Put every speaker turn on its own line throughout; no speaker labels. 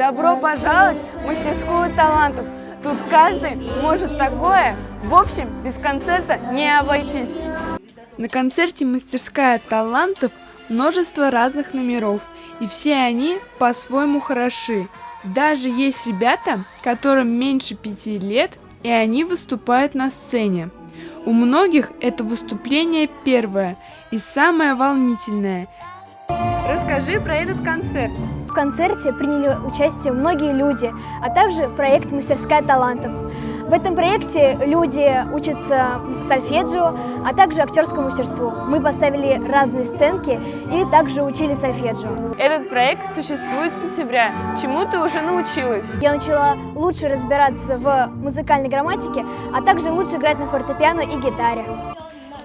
Добро пожаловать в мастерскую талантов! Тут каждый может такое. В общем, без концерта не обойтись. На концерте «Мастерская талантов» множество разных номеров, и все они по-своему хороши. Даже есть ребята, которым меньше 5 лет, и они выступают на сцене. У многих это выступление первое и самое волнительное. Расскажи про этот концерт.
В концерте приняли участие многие люди, а также проект «Мастерская талантов». В этом проекте люди учатся сольфеджио, а также актерскому мастерству. Мы поставили разные сценки и также учили сольфеджио.
Этот проект существует с сентября. Чему ты уже научилась?
Я начала лучше разбираться в музыкальной грамматике, а также лучше играть на фортепиано и гитаре.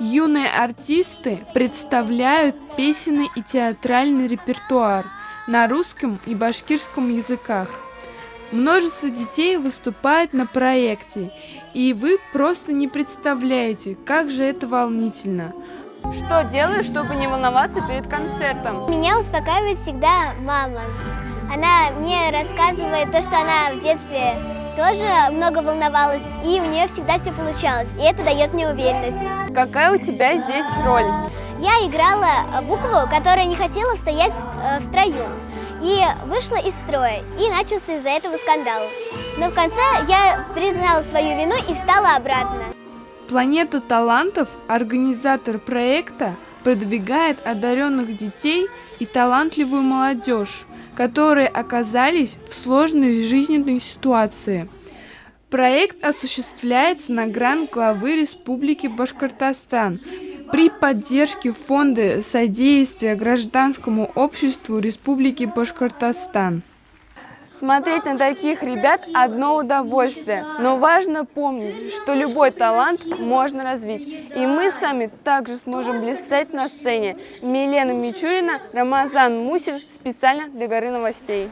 Юные артисты представляют песенный и театральный репертуар на русском и башкирском языках. Множество детей выступает на проекте, и вы просто не представляете, как же это волнительно. Что делаешь, чтобы не волноваться перед концертом?
Меня успокаивает всегда мама. Она мне рассказывает то, что она в детстве тоже много волновалась, и у нее всегда все получалось, и это дает мне уверенность.
Какая у тебя здесь роль?
Я играла букву, которая не хотела стоять в строю, и вышла из строя, и начался из-за этого скандал. Но в конце я признала свою вину и встала обратно.
Планета талантов, организатор проекта, продвигает одаренных детей и талантливую молодежь, которые оказались в сложной жизненной ситуации. Проект осуществляется на грант главы Республики Башкортостан при поддержке Фонда содействия гражданскому обществу Республики Башкортостан. Смотреть на таких ребят – одно удовольствие, но важно помнить, что любой талант можно развить. И мы с вами также сможем блистать на сцене. Милена Мичурина, Рамазан Мусин, специально для Горы новостей.